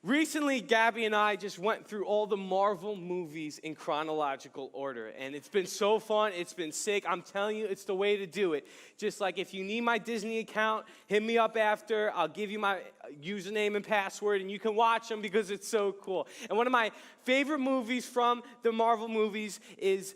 Recently, Gabby and I just went through all the Marvel movies in chronological order, and it's been so fun. It's been sick. I'm telling you, it's the way to do it. Just like if you need my Disney account, hit me up after. I'll give you my username and password, and you can watch them because it's so cool. And one of my favorite movies from the Marvel movies is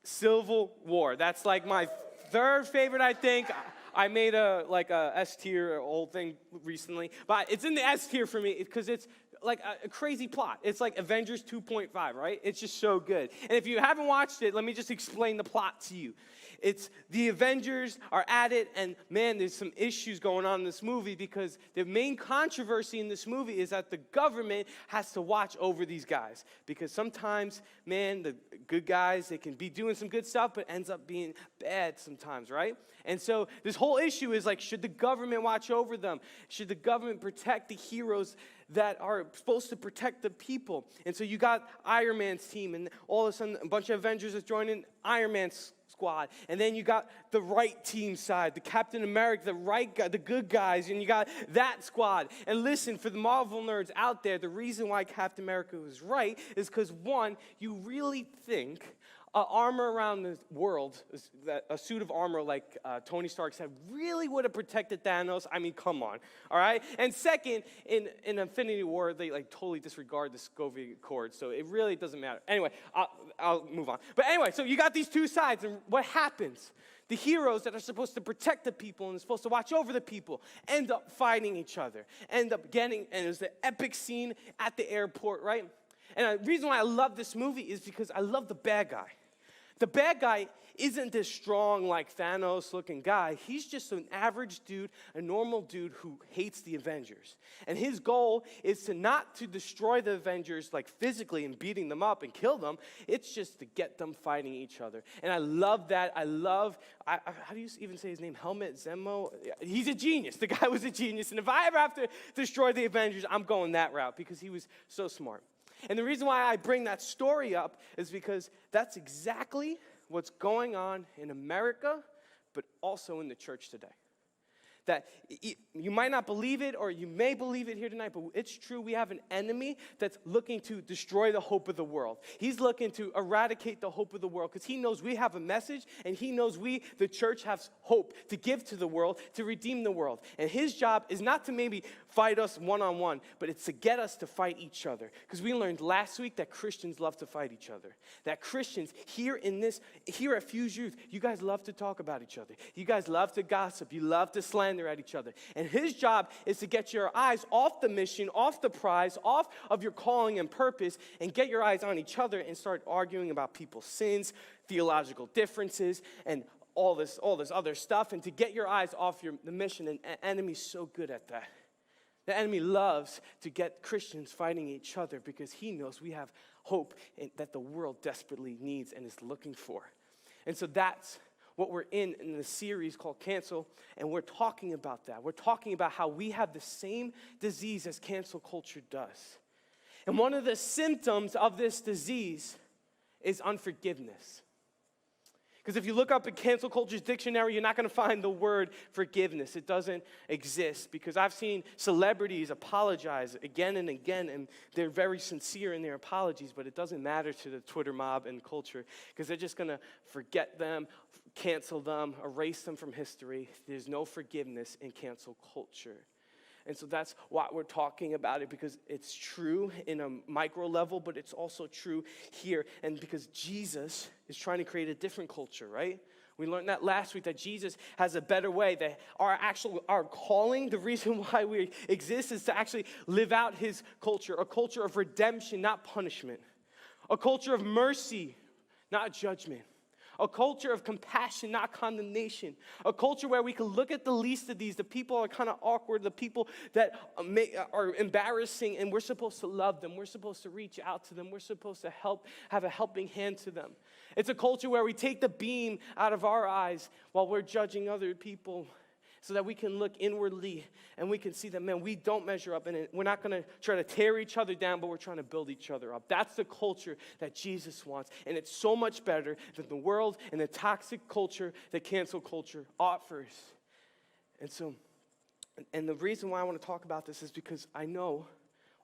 Civil War. That's like my third favorite, I think. I made a S tier old thing recently, but it's in the S tier for me because it's like a crazy plot. It's like Avengers 2.5, right? It's just so good. And if you haven't watched it, let me just explain the plot to you. It's the Avengers are at it, and man, there's some issues going on in this movie because the main controversy in this movie is that the government has to watch over these guys. Because sometimes, man, the good guys, they can be doing some good stuff, but ends up being bad sometimes, right? And so this whole issue is like, should the government watch over them? Should the government protect the heroes that are supposed to protect the people? And so you got Iron Man's team, and all of a sudden a bunch of Avengers is joining Iron Man's squad. And then you got the right team side, the Captain America, the right guy, the good guys, and you got that squad. And listen, for the Marvel nerds out there, the reason why Captain America was right is because, one, you really think armor around the world, a suit of armor like Tony Stark said, really would have protected Thanos. I mean, come on, all right? And second, in Infinity War, they like totally disregard the Sokovia Accord, so it really doesn't matter. Anyway, I'll move on. But anyway, so you got these two sides, and what happens? The heroes that are supposed to protect the people and are supposed to watch over the people end up fighting each other, end up getting, and it was the epic scene at the airport, right? And the reason why I love this movie is because I love the bad guy. The bad guy isn't this strong, like Thanos-looking guy. He's just an average dude, a normal dude who hates the Avengers. And his goal is not to destroy the Avengers, like physically and beating them up and kill them. It's just to get them fighting each other. And I love that. How do you even say his name? Helmut Zemo? He's a genius. The guy was a genius. And if I ever have to destroy the Avengers, I'm going that route because he was so smart. And the reason why I bring that story up is because that's exactly what's going on in America, but also in the church today. That you might not believe it, or you may believe it here tonight, but it's true. We have an enemy that's looking to destroy the hope of the world. He's looking to eradicate the hope of the world because he knows we have a message, and he knows we, the church, have hope to give to the world, to redeem the world. And his job is not to maybe fight us one-on-one, but it's to get us to fight each other. Because we learned last week that Christians love to fight each other. That Christians here at FUSEyouth, you guys love to talk about each other. You guys love to gossip. You love to slander at each other. And his job is to get your eyes off the mission, off the prize, off of your calling and purpose, and get your eyes on each other and start arguing about people's sins, theological differences, and all this other stuff, and to get your eyes off the mission. And the enemy's so good at that. The enemy loves to get Christians fighting each other because he knows we have hope that the world desperately needs and is looking for. And so that's what we're in the series called Cancel, and we're talking about that. We're talking about how we have the same disease as cancel culture does. And one of the symptoms of this disease is unforgiveness. Because if you look up in cancel culture's dictionary, you're not going to find the word forgiveness. It doesn't exist. Because I've seen celebrities apologize again and again, and they're very sincere in their apologies, but it doesn't matter to the Twitter mob and culture because they're just going to forget them, cancel them, erase them from history. There's no forgiveness in cancel culture. And so that's why we're talking about it, because it's true in a micro level, but it's also true here. And because Jesus is trying to create a different culture, right? We learned that last week, that Jesus has a better way, that our calling, the reason why we exist is to actually live out his culture, a culture of redemption, not punishment, a culture of mercy, not judgment. A culture of compassion, not condemnation. A culture where we can look at the least of these, the people are kind of awkward, the people that are embarrassing, and we're supposed to love them. We're supposed to reach out to them. We're supposed to have a helping hand to them. It's a culture where we take the beam out of our eyes while we're judging other people, so that we can look inwardly and we can see that, man, we don't measure up, and we're not going to try to tear each other down, but we're trying to build each other up. That's the culture that Jesus wants, and it's so much better than the world and the toxic culture that cancel culture offers. And the reason why I want to talk about this is because I know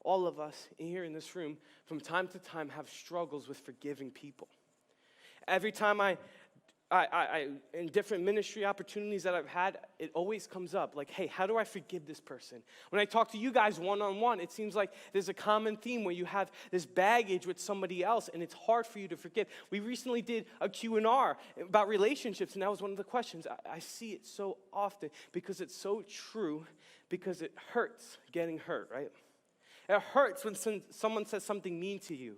all of us here in this room, from time to time, have struggles with forgiving people. Every time I in different ministry opportunities that I've had, it always comes up like, hey, how do I forgive this person? When I talk to you guys one-on-one, it seems like there's a common theme where you have this baggage with somebody else, and it's hard for you to forgive. We recently did a Q&R about relationships, and that was one of the questions. I see it so often because it's so true, because it hurts getting hurt, right? It hurts when someone says something mean to you.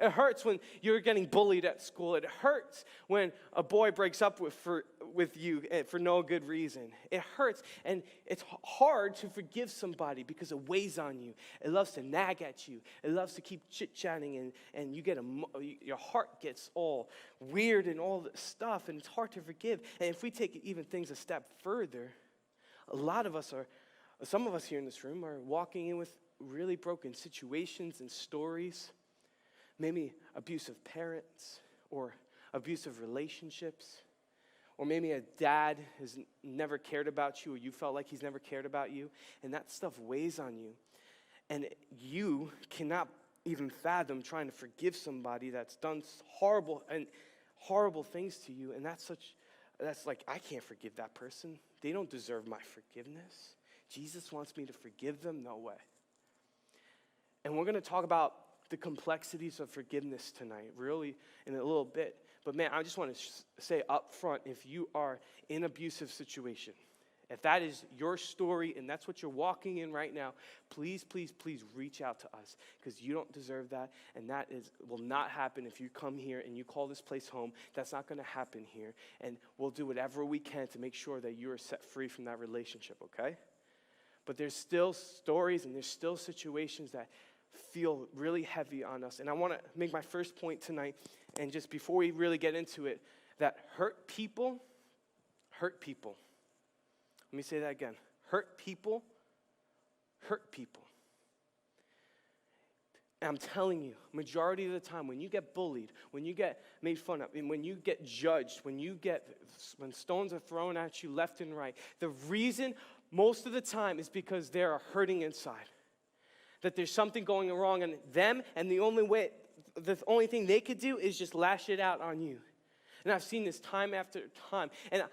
It hurts when you're getting bullied at school. It hurts when a boy breaks up with you for no good reason. It hurts, and it's hard to forgive somebody because it weighs on you. It loves to nag at you. It loves to keep chit-chatting, and your heart gets all weird and all this stuff, and it's hard to forgive. And if we take even things a step further, some of us here in this room are walking in with really broken situations and stories. Maybe abusive parents or abusive relationships. Or maybe a dad has never cared about you, or you felt like he's never cared about you. And that stuff weighs on you. And you cannot even fathom trying to forgive somebody that's done horrible things to you. And that's like, I can't forgive that person. They don't deserve my forgiveness. Jesus wants me to forgive them? No way. And we're going to talk about the complexities of forgiveness tonight, really, in a little bit. But man, I just want to say up front, if you are in an abusive situation, if that is your story and that's what you're walking in right now, please, please, please reach out to us, because you don't deserve that, and that will not happen if you come here and you call this place home. That's not going to happen here, and we'll do whatever we can to make sure that you are set free from that relationship, okay? But there's still stories and there's still situations that feel really heavy on us. And I want to make my first point tonight, and just before we really get into it, that hurt people. Let me say that again. Hurt people. And I'm telling you, majority of the time, when you get bullied, when you get made fun of, and when you get judged, when stones are thrown at you left and right, the reason most of the time is because they are hurting inside. That there's something going wrong in them, and the only thing they could do is just lash it out on you. And I've seen this time after time. And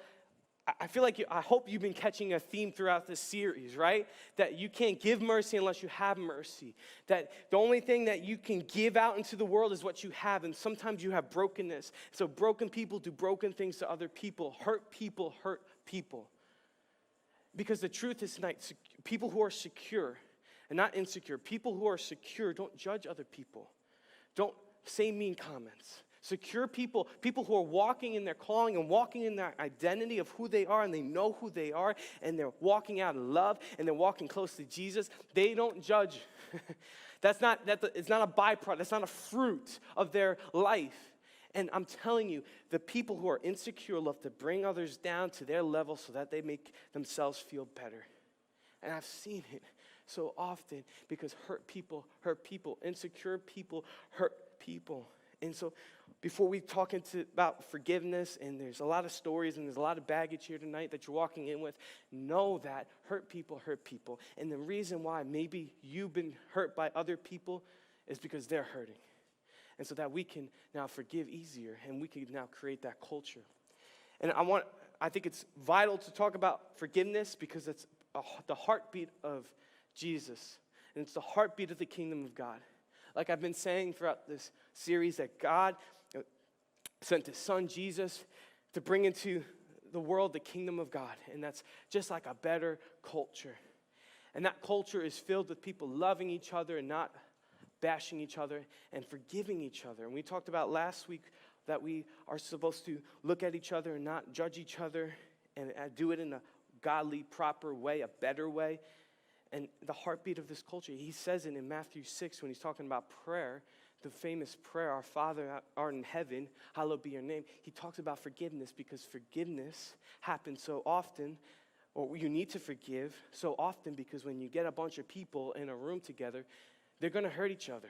I feel like I hope you've been catching a theme throughout this series, right? That you can't give mercy unless you have mercy. That the only thing that you can give out into the world is what you have. And sometimes you have brokenness. So broken people do broken things to other people. Hurt people hurt people. Because the truth is tonight, people who are secure and not insecure, people who are secure don't judge other people. Don't say mean comments. Secure people who are walking in their calling and walking in their identity of who they are, and they know who they are, and they're walking out in love, and they're walking close to Jesus, they don't judge. It's not a byproduct. That's not a fruit of their life. And I'm telling you, the people who are insecure love to bring others down to their level so that they make themselves feel better. And I've seen it so often, because hurt people, insecure people hurt people. And so before we talk about forgiveness, and there's a lot of stories and there's a lot of baggage here tonight that you're walking in with, know that hurt people. And the reason why maybe you've been hurt by other people is because they're hurting. And so that we can now forgive easier, and we can now create that culture. And I think it's vital to talk about forgiveness, because it's the heartbeat of Jesus, and it's the heartbeat of the kingdom of God. Like I've been saying throughout this series, that God sent his son Jesus to bring into the world the kingdom of God, and that's just like a better culture. And that culture is filled with people loving each other and not bashing each other and forgiving each other. And we talked about last week that we are supposed to look at each other and not judge each other, and do it in a godly, proper way, a better way. And the heartbeat of this culture, he says it in Matthew 6 when he's talking about prayer, the famous prayer, our Father art in heaven, hallowed be your name. He talks about forgiveness, because forgiveness happens so often, or you need to forgive so often, because when you get a bunch of people in a room together, they're going to hurt each other.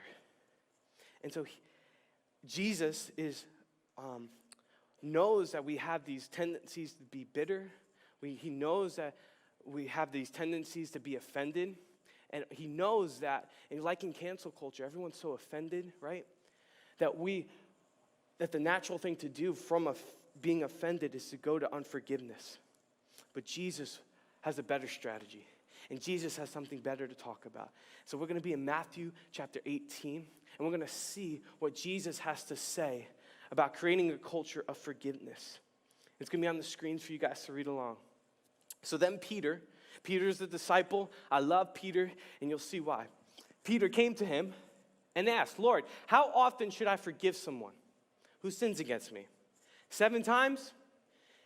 And so Jesus knows that we have these tendencies to be bitter. He knows that we have these tendencies to be offended. And he knows that, and like in cancel culture, everyone's so offended, right? That the natural thing to do from being offended is to go to unforgiveness. But Jesus has a better strategy. And Jesus has something better to talk about. So we're going to be in Matthew chapter 18, and we're going to see what Jesus has to say about creating a culture of forgiveness. It's going to be on the screens for you guys to read along. So then Peter's the disciple. I love Peter, and you'll see why. Peter came to him and asked, Lord, how often should I forgive someone who sins against me? 7 times?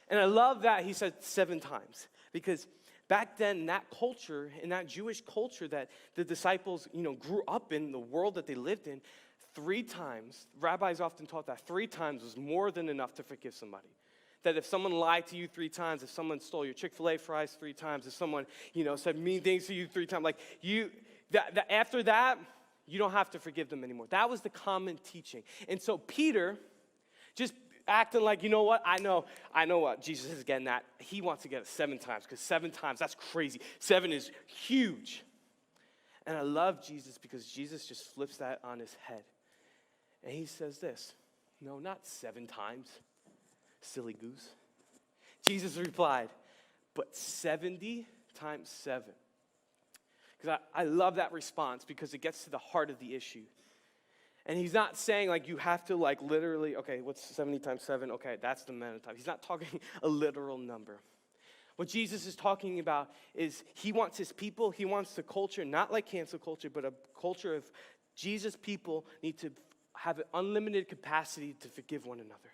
And I love that he said 7 times, because back then, in that culture, in that Jewish culture that the disciples, grew up in, the world that they lived in, 3 times, rabbis often taught that 3 times was more than enough to forgive somebody. That if someone lied to you 3 times, if someone stole your Chick-fil-A fries 3 times, if someone, said mean things to you 3 times, after that, you don't have to forgive them anymore. That was the common teaching. And so Peter, just acting like, you know what, I know what Jesus is getting at. He wants to get it 7 times, because 7 times, that's crazy. 7 is huge. And I love Jesus because Jesus just flips that on his head. And he says this, no, not 7 times, silly goose. Jesus replied, but 70 times 7. Because I love that response because it gets to the heart of the issue. And he's not saying you have to literally, okay, what's 70 times 7? Okay, that's the amount of time. He's not talking a literal number. What Jesus is talking about is he wants his people, he wants the culture, not like cancel culture, but a culture of Jesus' people need to have an unlimited capacity to forgive one another.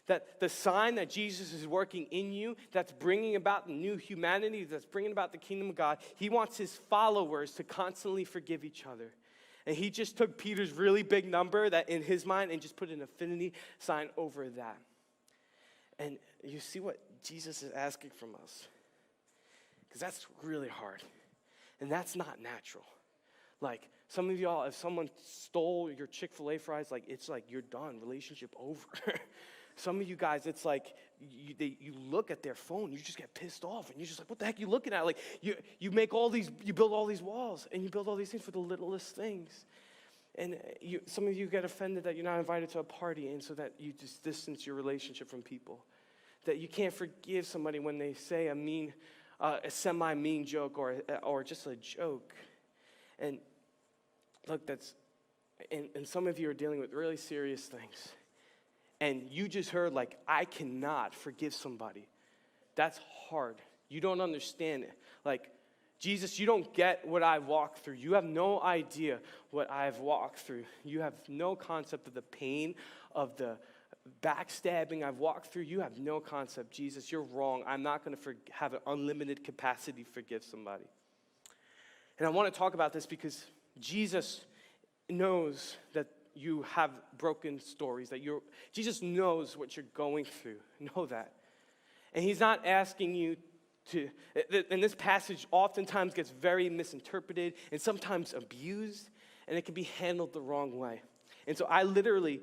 That the sign that Jesus is working in you, that's bringing about the new humanity, that's bringing about the kingdom of God, he wants his followers to constantly forgive each other. And he just took Peter's really big number that in his mind and just put an infinity sign over that. And you see what Jesus is asking from us. Because that's really hard. And that's not natural. Some of y'all, if someone stole your Chick-fil-A fries, it's you're done, relationship over. Some of you guys, it's you look at their phone, you just get pissed off, and you're just what the heck are you looking at? You build all these walls, and you build all these things for the littlest things. And some of you get offended that you're not invited to a party, and so that you just distance your relationship from people. That you can't forgive somebody when they say a semi-mean joke or just a joke. And look, and some of you are dealing with really serious things. And you just heard, I cannot forgive somebody. That's hard. You don't understand it. Jesus, you don't get what I've walked through. You have no idea what I've walked through. You have no concept of the pain, of the backstabbing I've walked through. You have no concept. Jesus, you're wrong. I'm not going to have an unlimited capacity to forgive somebody. And I want to talk about this because Jesus knows that you have broken stories, Jesus knows what you're going through. Know that. And he's not asking you to, and this passage oftentimes gets very misinterpreted and sometimes abused, and it can be handled the wrong way. And so I literally,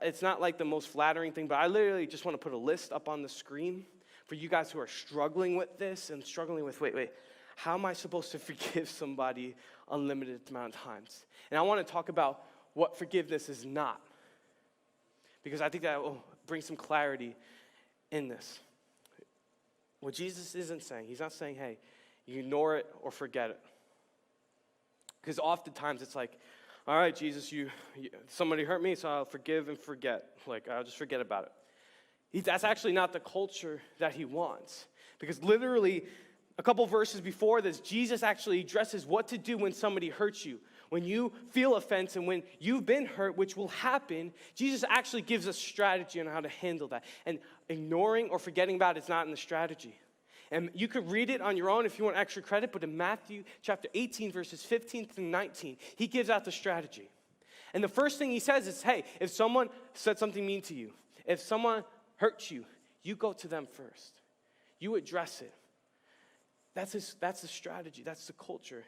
it's not the most flattering thing, but I literally just want to put a list up on the screen for you guys who are struggling with this and struggling with, wait, how am I supposed to forgive somebody unlimited amount of times? And I want to talk about what forgiveness is not, because I think that will bring some clarity in this. What Jesus isn't saying, he's not saying, hey, you ignore it or forget it. Because oftentimes it's all right, Jesus, somebody hurt me, so I'll forgive and forget. I'll just forget about it. That's actually not the culture that he wants. Because literally, a couple verses before this, Jesus actually addresses what to do when somebody hurts you. When you feel offense and when you've been hurt, which will happen, Jesus actually gives us strategy on how to handle that. And ignoring or forgetting about it's not in the strategy. And you could read it on your own if you want extra credit, but in Matthew chapter 18, verses 15 through 19, he gives out the strategy. And the first thing he says is, hey, if someone said something mean to you, if someone hurts you, you go to them first. You address it. That's the strategy. That's the culture.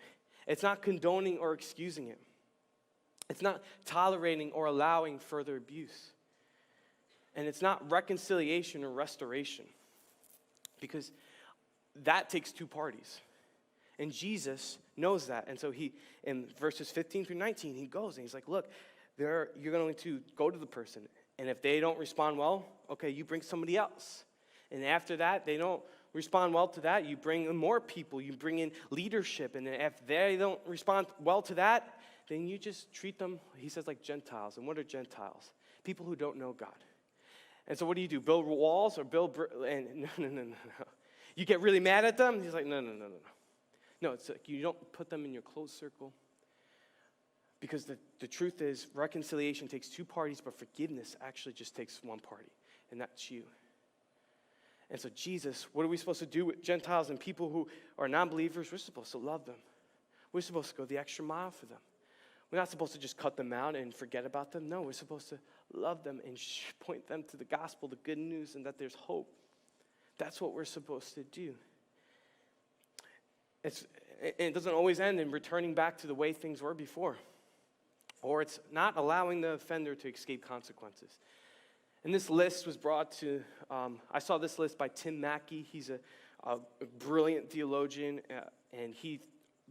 It's not condoning or excusing it. It's not tolerating or allowing further abuse. And it's not reconciliation or restoration. Because that takes 2 parties. And Jesus knows that. And so he, in verses 15 through 19, he goes and he's like, look, you're going to go to the person. And if they don't respond well, okay, you bring somebody else. And after that, they don't respond well to that, you bring in more people, you bring in leadership. And if they don't respond well to that, then you just treat them, he says, like Gentiles. And what are Gentiles? People who don't know God. And so what do? Build walls or and no. You get really mad at them? He's like, no. No, it's like you don't put them in your close circle. Because the truth is, reconciliation takes two parties, but forgiveness actually just takes one party, and that's you. And so Jesus, what are we supposed to do with Gentiles and people who are non-believers? We're supposed to love them. We're supposed to go the extra mile for them. We're not supposed to just cut them out and forget about them. No, we're supposed to love them and point them to the gospel, the good news, and that there's hope. That's what we're supposed to do. It doesn't always end in returning back to the way things were before. Or it's not allowing the offender to escape consequences. And this list was brought to, I saw this list by Tim Mackey. He's a brilliant theologian, and he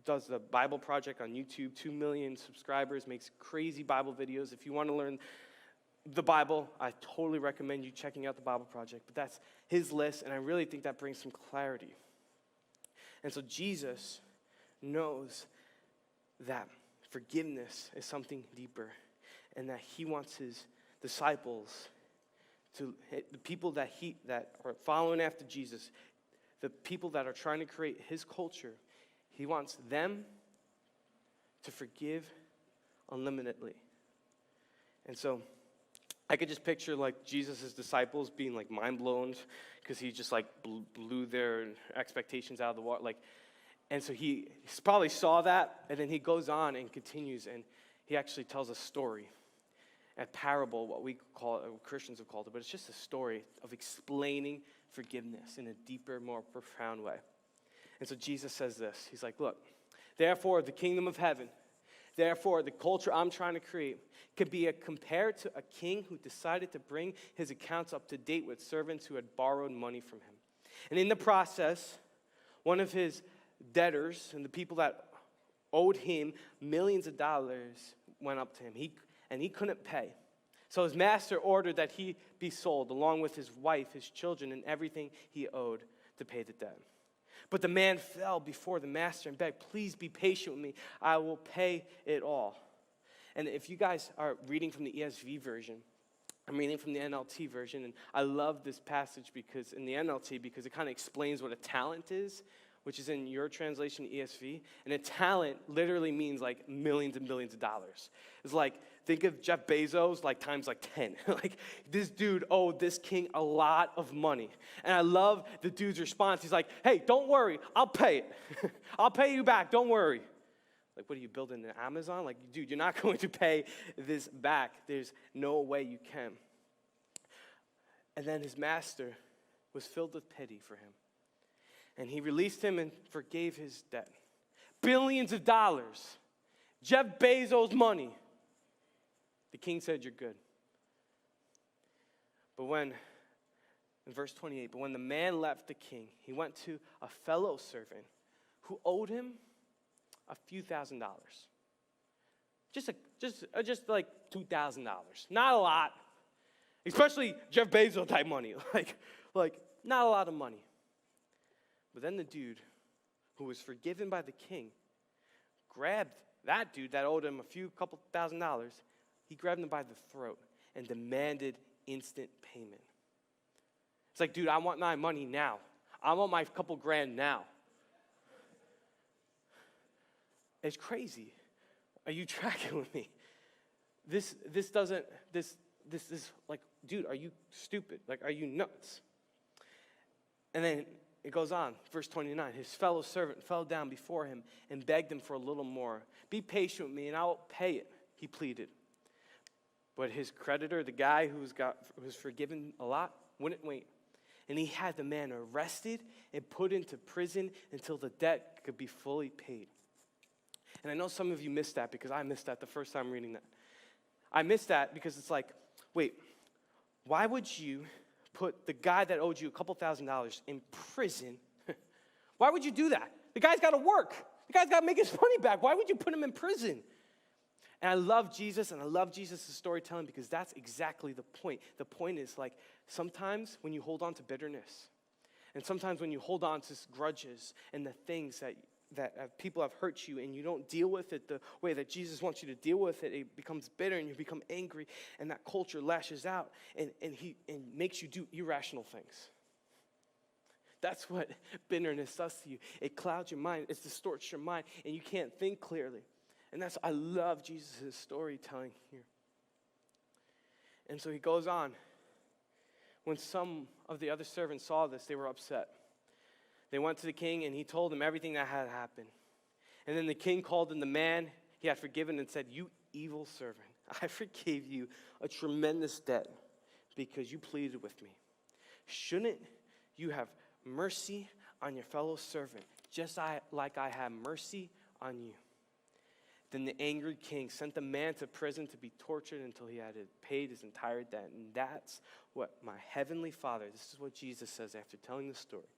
does the Bible Project on YouTube, 2 million subscribers, makes crazy Bible videos. If you want to learn the Bible, I totally recommend you checking out the Bible Project. But that's his list, and I really think that brings some clarity. And so Jesus knows that forgiveness is something deeper, and that he wants his disciples, the people that are following after Jesus, the people that are trying to create his culture, he wants them to forgive unlimitedly. And so I could just picture like Jesus' disciples being like mind blown because he just like blew their expectations out of the water. And so he probably saw that, and then he goes on and continues, and he actually tells a story, a parable, what we call it, what Christians have called it, but it's just a story of explaining forgiveness in a deeper, more profound way. And so Jesus says this. He's like, look, therefore the kingdom of heaven, therefore the culture I'm trying to create could be compared to a king who decided to bring his accounts up to date with servants who had borrowed money from him. And in the process, one of his debtors and the people that owed him millions of dollars went up to him, and he couldn't pay. So his master ordered that he be sold along with his wife, his children, and everything he owed to pay the debt. But the man fell before the master and begged, please be patient with me. I will pay it all. And if you guys are reading from the ESV version, I'm reading from the NLT version, and I love this passage because in the NLT, because it kind of explains what a talent is, which is in your translation, ESV. And a talent literally means like millions and millions of dollars. It's like, think of Jeff Bezos like times like 10. Like this dude owed this king a lot of money. And I love the dude's response. He's like, hey, don't worry, I'll pay it. I'll pay you back, don't worry. Like, what are you building an Amazon? Like, dude, you're not going to pay this back. There's no way you can. And then his master was filled with pity for him. And he released him and forgave his debt. Billions of dollars. Jeff Bezos' money. The king said, you're good. But in verse 28, but when the man left the king, he went to a fellow servant who owed him a few $1,000s. Just like $2,000. Not a lot. Especially Jeff Bezos type money. Like not a lot of money. But then the dude who was forgiven by the king grabbed that dude that owed him couple $1,000s. He grabbed him by the throat and demanded instant payment. It's like, dude, I want my money now. I want my couple grand now. It's crazy. Are you tracking with me? This is like, dude, are you stupid? Like, are you nuts? And then it goes on, verse 29. His fellow servant fell down before him and begged him for a little more. Be patient with me and I'll pay it, he pleaded. But his creditor, the guy who was forgiven a lot, wouldn't wait. And he had the man arrested and put into prison until the debt could be fully paid. And I know some of you missed that because I missed that the first time reading that. I missed that because it's like, wait, why would you put the guy that owed you a couple $1,000s in prison? Why would you do that? The guy's got to work. The guy's got to make his money back. Why would you put him in prison? And I love Jesus, and I love Jesus' storytelling because that's exactly the point. The point is, like, sometimes when you hold on to bitterness, and sometimes when you hold on to grudges and the things that people have hurt you and you don't deal with it the way that Jesus wants you to deal with it, it becomes bitter and you become angry, and that culture lashes out and makes you do irrational things. That's what bitterness does to you. It clouds your mind. It distorts your mind, and you can't think clearly. And I love Jesus' storytelling here. And so he goes on. When some of the other servants saw this, they were upset. They went to the king, and he told them everything that had happened. And then the king called in the man he had forgiven and said, "You evil servant, I forgave you a tremendous debt because you pleaded with me. Shouldn't you have mercy on your fellow servant, just like I had mercy on you?" Then the angry king sent the man to prison to be tortured until he had paid his entire debt. And that's what my heavenly Father, this is what Jesus says after telling the story,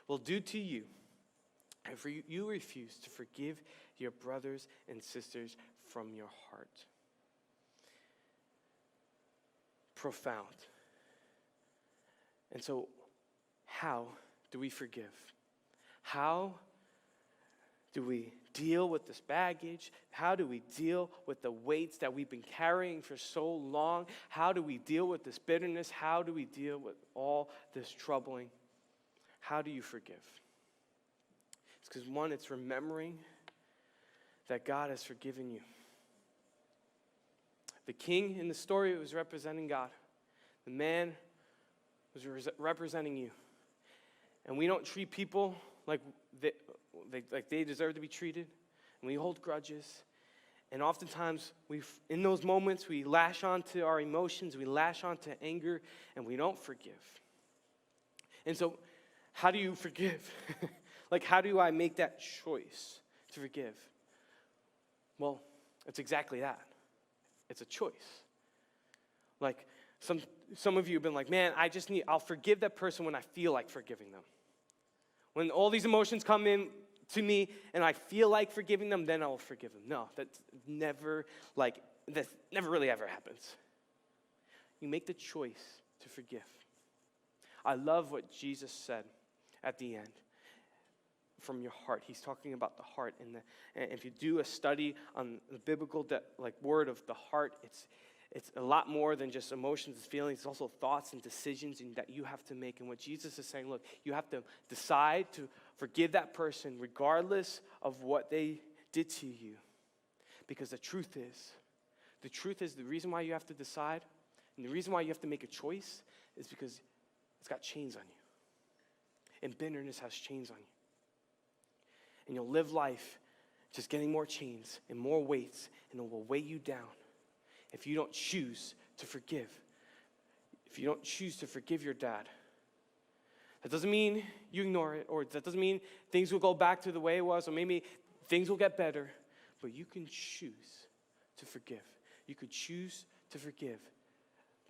will do to you if you refuse to forgive your brothers and sisters from your heart. Profound. And so, how do we forgive? How do we deal with this baggage? How do we deal with the weights that we've been carrying for so long? How do we deal with this bitterness? How do we deal with all this troubling? How do you forgive? It's because, one, it's remembering that God has forgiven you. The king in the story was representing God. The man was representing you. And we don't treat people like they deserve to be treated. And we hold grudges. And oftentimes, in those moments, we lash onto our emotions, we lash onto anger, and we don't forgive. And so, how do you forgive? Like, how do I make that choice to forgive? Well, it's exactly that. It's a choice. Like, some of you have been like, man, I'll forgive that person when I feel like forgiving them. When all these emotions come in to me and I feel like forgiving them, then I'll forgive them. No, that never really ever happens. You make the choice to forgive. I love what Jesus said at the end. From your heart. He's talking about the heart. And if you do a study on the biblical word of the heart, it's a lot more than just emotions and feelings. It's also thoughts and decisions that you have to make. And what Jesus is saying, look, you have to decide to forgive that person regardless of what they did to you. Because the truth is the reason why you have to decide and the reason why you have to make a choice is because it's got chains on you. And bitterness has chains on you. And you'll live life just getting more chains and more weights, and it will weigh you down if you don't choose to forgive. If you don't choose to forgive your dad. That doesn't mean you ignore it, or that doesn't mean things will go back to the way it was, or maybe things will get better, but you can choose to forgive. You could choose to forgive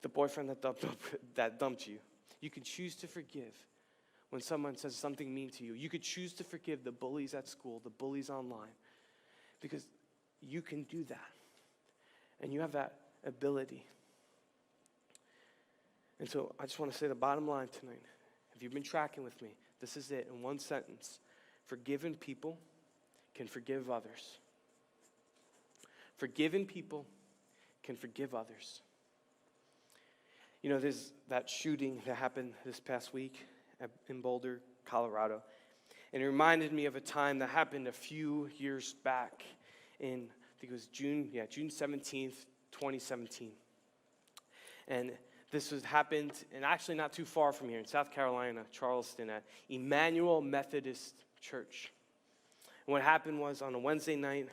the boyfriend that dumped you. You can choose to forgive when someone says something mean to you. You could choose to forgive the bullies at school, the bullies online, because you can do that. And you have that ability. And so I just want to say the bottom line tonight. If you've been tracking with me, this is it in one sentence. Forgiven people can forgive others. Forgiven people can forgive others. You know, there's that shooting that happened this past week in Boulder, Colorado. And it reminded me of a time that happened a few years back in, I think it was June 17th, 2017. And this happened, and actually not too far from here, in South Carolina, Charleston, at Emmanuel Methodist Church. And what happened was, on a Wednesday night,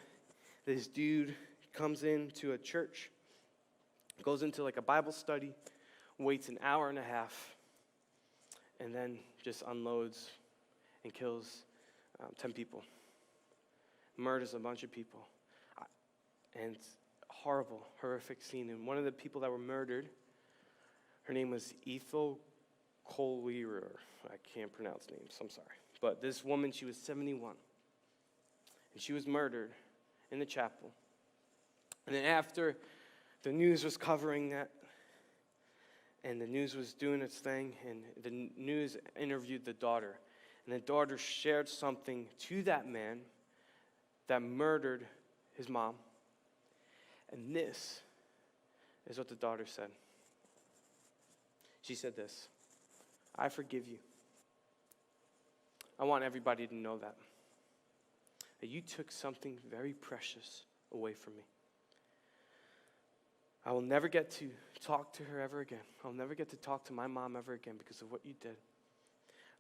this dude comes into a church, goes into like a Bible study, waits an hour and a half, and then just unloads and kills 10 people. Murders a bunch of people. And it's a horrible, horrific scene. And one of the people that were murdered, her name was Ethel Collier. I can't pronounce names, I'm sorry. But this woman, she was 71. And she was murdered in the chapel. And then after the news was covering that, and the news was doing its thing, and the news interviewed the daughter. And the daughter shared something to that man that murdered his mom. And this is what the daughter said. She said this: I forgive you. I want everybody to know that you took something very precious away from me. I will never get to talk to her ever again. I'll never get to talk to my mom ever again because of what you did.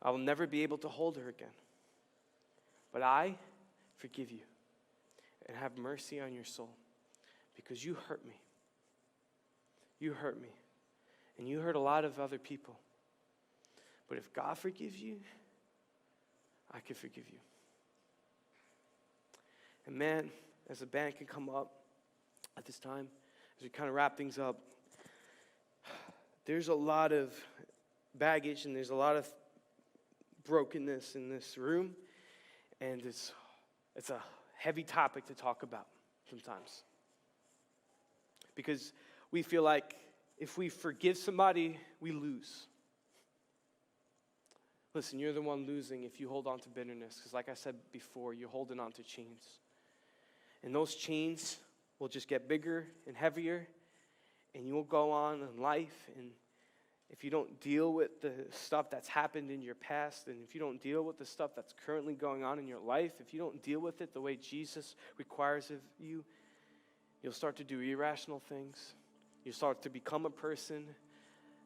I will never be able to hold her again. But I forgive you and have mercy on your soul because you hurt me. You hurt me. And you hurt a lot of other people. But if God forgives you, I can forgive you. And man, as the band can come up at this time, as we kind of wrap things up, there's a lot of baggage and there's a lot of brokenness in this room, and it's a heavy topic to talk about sometimes. Because we feel like if we forgive somebody, we lose. Listen, you're the one losing if you hold on to bitterness, because like I said before, you're holding on to chains. And those chains will just get bigger and heavier, and you will go on in life, and if you don't deal with the stuff that's happened in your past, and if you don't deal with the stuff that's currently going on in your life, if you don't deal with it the way Jesus requires of you, you'll start to do irrational things. You'll start to become a person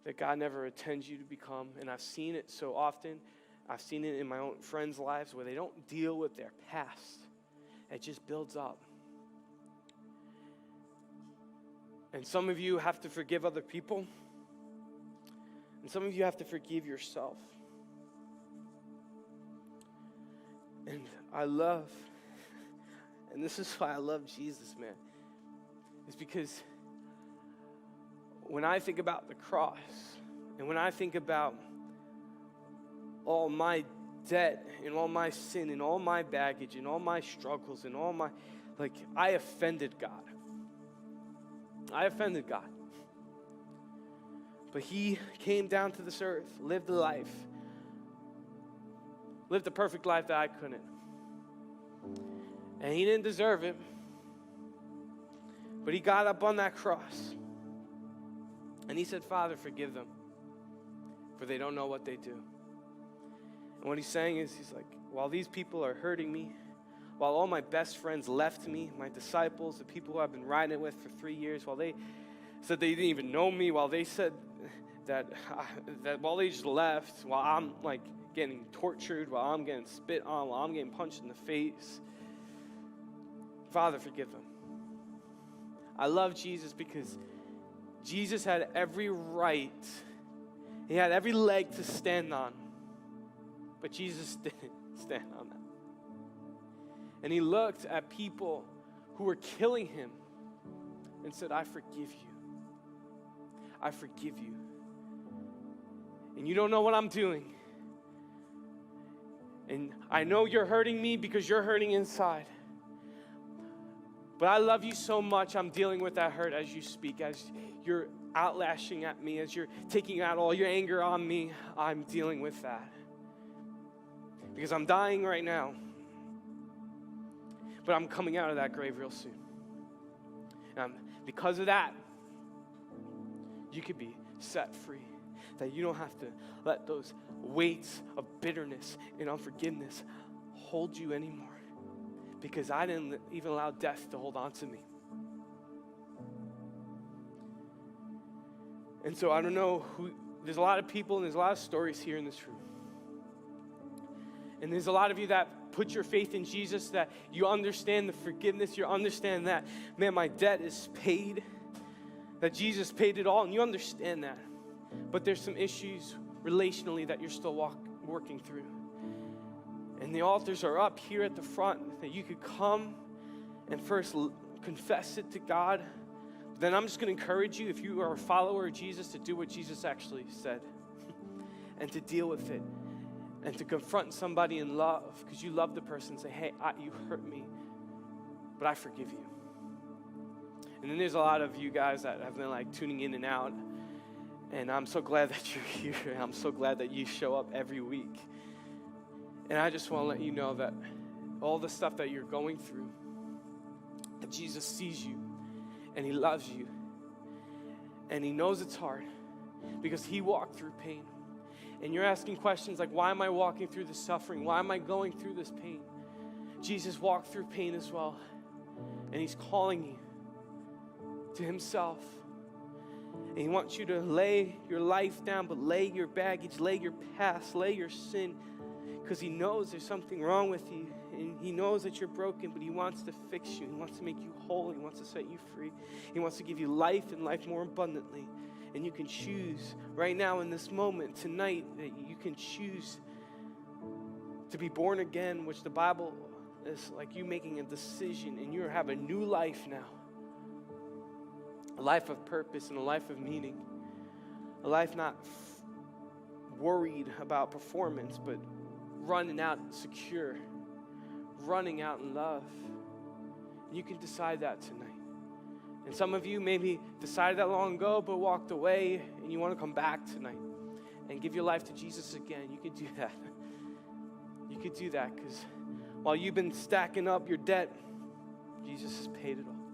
that God never intends you to become. And I've seen it so often. I've seen it in my own friends' lives where they don't deal with their past. It just builds up. And some of you have to forgive other people. And some of you have to forgive yourself. And and this is why I love Jesus, man. It's because when I think about the cross, and when I think about all my debt, and all my sin, and all my baggage, and all my struggles, and all my, I offended God. I offended God. But he came down to this earth, lived a life, lived a perfect life that I couldn't. And he didn't deserve it. But he got up on that cross. And he said, Father, forgive them, for they don't know what they do. And what he's saying is, he's like, while these people are hurting me, while all my best friends left me, my disciples, the people who I've been riding with for 3 years, while they said they didn't even know me, while they said that while they just left, while I'm getting tortured, while I'm getting spit on, while I'm getting punched in the face, Father, forgive them. I love Jesus because Jesus had every right. He had every leg to stand on. But Jesus didn't stand on that. And he looked at people who were killing him and said, I forgive you. I forgive you. And you don't know what I'm doing. And I know you're hurting me because you're hurting inside. But I love you so much, I'm dealing with that hurt as you speak, as you're outlashing at me, as you're taking out all your anger on me, I'm dealing with that. Because I'm dying right now. But I'm coming out of that grave real soon. And because of that, you could be set free. That you don't have to let those weights of bitterness and unforgiveness hold you anymore. Because I didn't even allow death to hold on to me. And so I don't know there's a lot of people and there's a lot of stories here in this room. And there's a lot of you that put your faith in Jesus, that you understand the forgiveness, you understand that, man, my debt is paid, that Jesus paid it all, and you understand that. But there's some issues relationally that you're still working through. And the altars are up here at the front that you could come and first confess it to God. Then I'm just going to encourage you, if you are a follower of Jesus, to do what Jesus actually said and to deal with it. and to confront somebody in love because you love the person and say, hey, you hurt me, but I forgive you. And then there's a lot of you guys that have been like tuning in and out, and I'm so glad that you're here, and I'm so glad that you show up every week. And I just want to let you know that all the stuff that you're going through, that Jesus sees you, and he loves you, and he knows it's hard because he walked through pain. And you're asking questions like, why am I walking through this suffering? Why am I going through this pain? Jesus walked through pain as well. And he's calling you to himself. And he wants you to lay your life down, but lay your baggage, lay your past, lay your sin, because he knows there's something wrong with you. And he knows that you're broken, but he wants to fix you. He wants to make you whole. He wants to set you free. He wants to give you life and life more abundantly. And you can choose right now in this moment, tonight, that you can choose to be born again, which the Bible is like you making a decision, and you have a new life now. A life of purpose and a life of meaning. A life not worried about performance, but running out secure. Running out in love. And you can decide that tonight. And some of you maybe decided that long ago, but walked away, and you want to come back tonight and give your life to Jesus again. You could do that. You could do that because while you've been stacking up your debt, Jesus has paid it all.